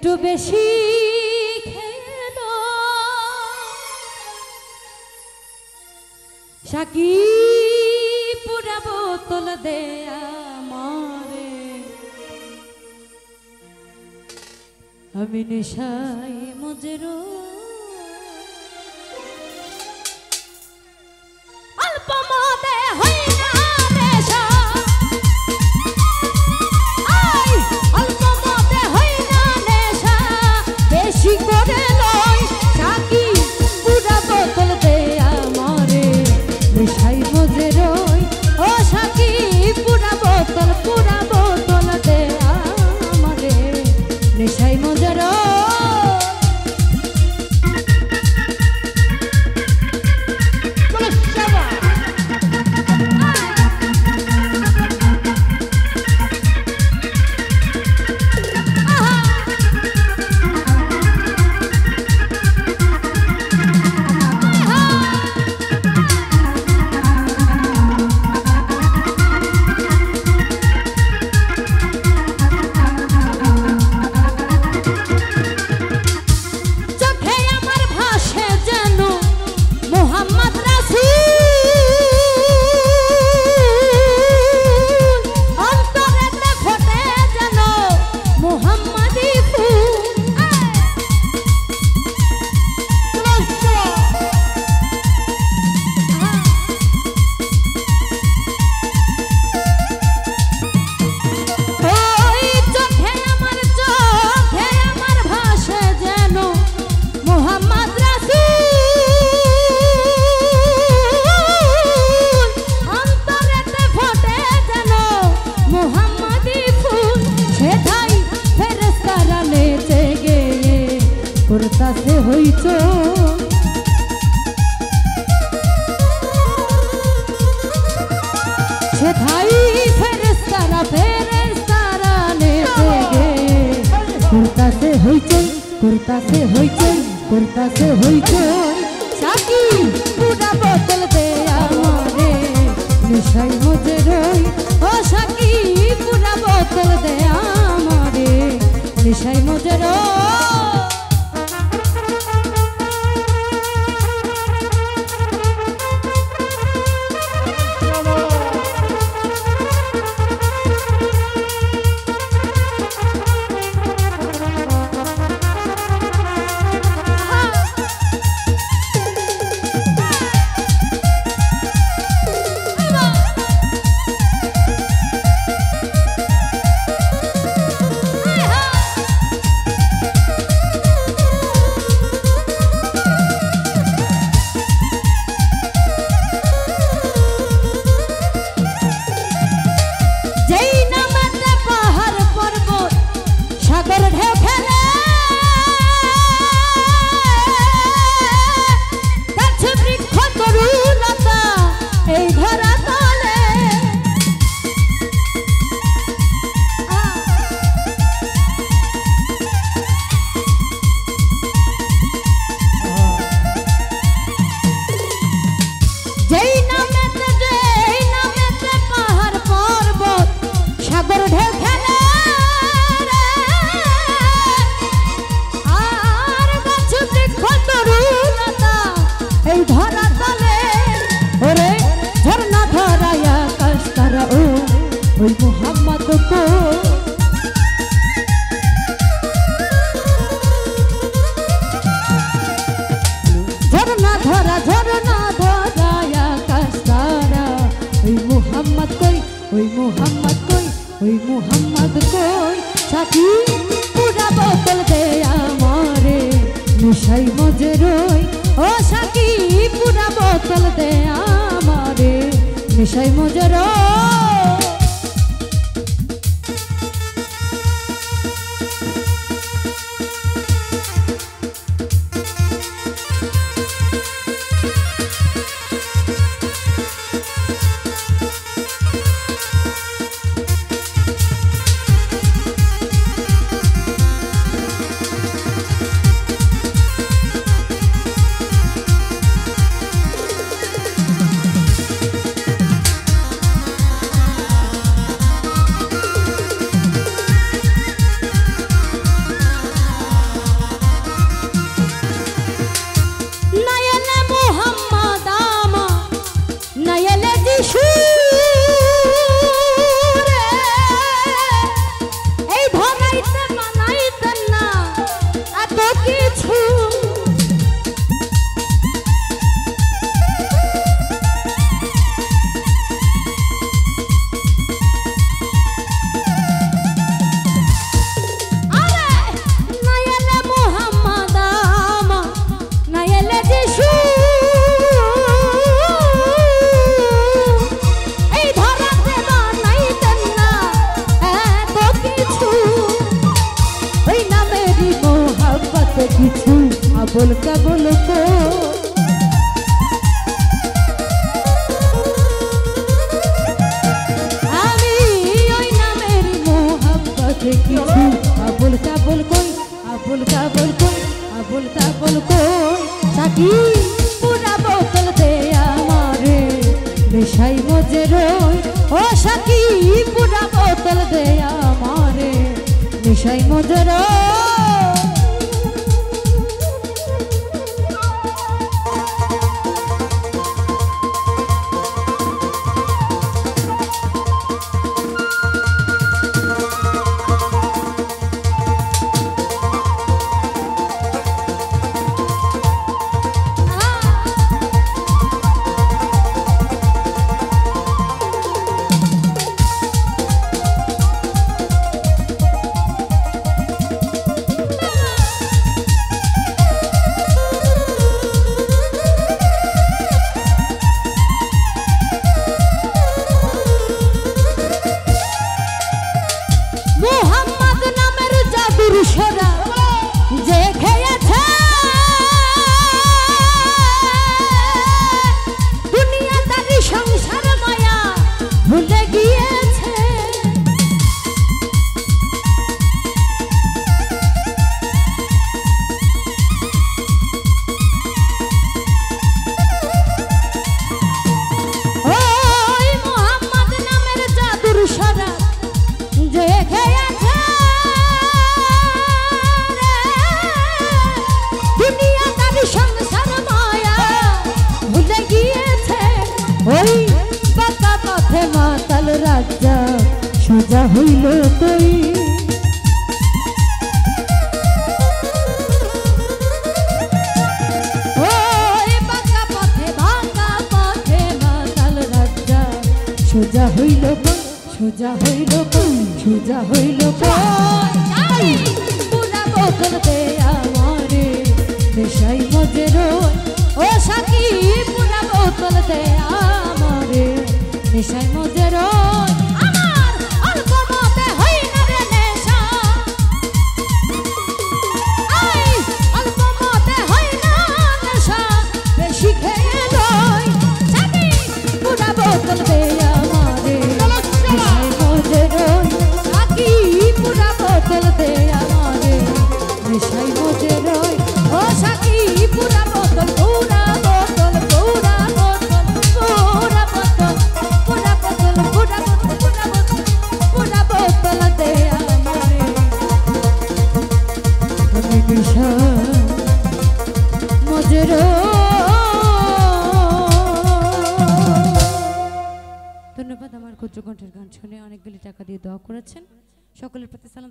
একটু বেশি খেলো সাকি পুরা বোতল দেয়া মারে আমি নেশায় মজরো অল্প মদে হই না নেশা অল্প মদে হই না নেশা বেশি করে লয় সাকি পুরা বোতল দেয়া মারে নেশায় মজরো ও সাকি পুরা বোতল দেয়া মারে নেশায় মজরো করতাছে হইছো সেথাই ফেরেশতারা নেচে গে করতাছে হইছো সাকি পুরা বোতল দেয়া মারে নেশায় মজে রই ও সাকি পুরা বোতল দেয়া মারে নেশায় মজে রই ওই মোহাম্মদ কো ঝরনা ধরা আকাশ তারা ওই মোহাম্মদ কই সাথী পুরা বোতল দেয়া মারে নেশায় মজে রই ও সাথী পুরা বোতল দেয়া মারে নেশায় মজে রই কিছু আবল কাবল আমি ওই নামের মোহাব্বতে কিছু আবল কাবল কই আবল কাবল কই আবল কাবল কই সাকি পুরা বোতল দে আমারে নেশাই মজে রই ও সাকি পুরা বোতল দে আমারে নেশাই মজে রই যে খেয়েছে দুনিয়াদারি সংসার মায়া ভুলে গিয়েছে ওই মোহাম্মদ নামের জাদুর সরা যে খেয়েছে সংসার মায়া ভুলে গিয়েছে ওই বাঁকা পথে মাতাল রাজা সোজা হইল তুই ওই বাঁকা পথে মাতাল রাজা সোজা হইল সোজা হইল সোজা হইল পুরা বোতল দে আমারে নেশাই মজে রই ও সাকি পুরা বোতল দে আমারে নেশাই মজে রই আমার অল্প মতে হই না রে নেশা আই অল্প মতে হই না নেশা বেশি খেয়ে লই সাকি পুরা বোতল দে আমারে নেশাই মজে রই সাকি পুরা বোতল দে আমারে নেশাই মজে রই ও সাকি পুরা বোতল পুরা বোতল পুরা বোতল পুরা বোতল পুরা বোতল পুরা বোতল পুরা বোতল দে আমারে আমি নেশা মজে রই। ধন্যবাদ আমার ক্ষুদ্র কণ্ঠের গান শুনে অনেকগুলি টাকা দিয়ে দোয়া করেছেন সকলের প্রতি সালাম।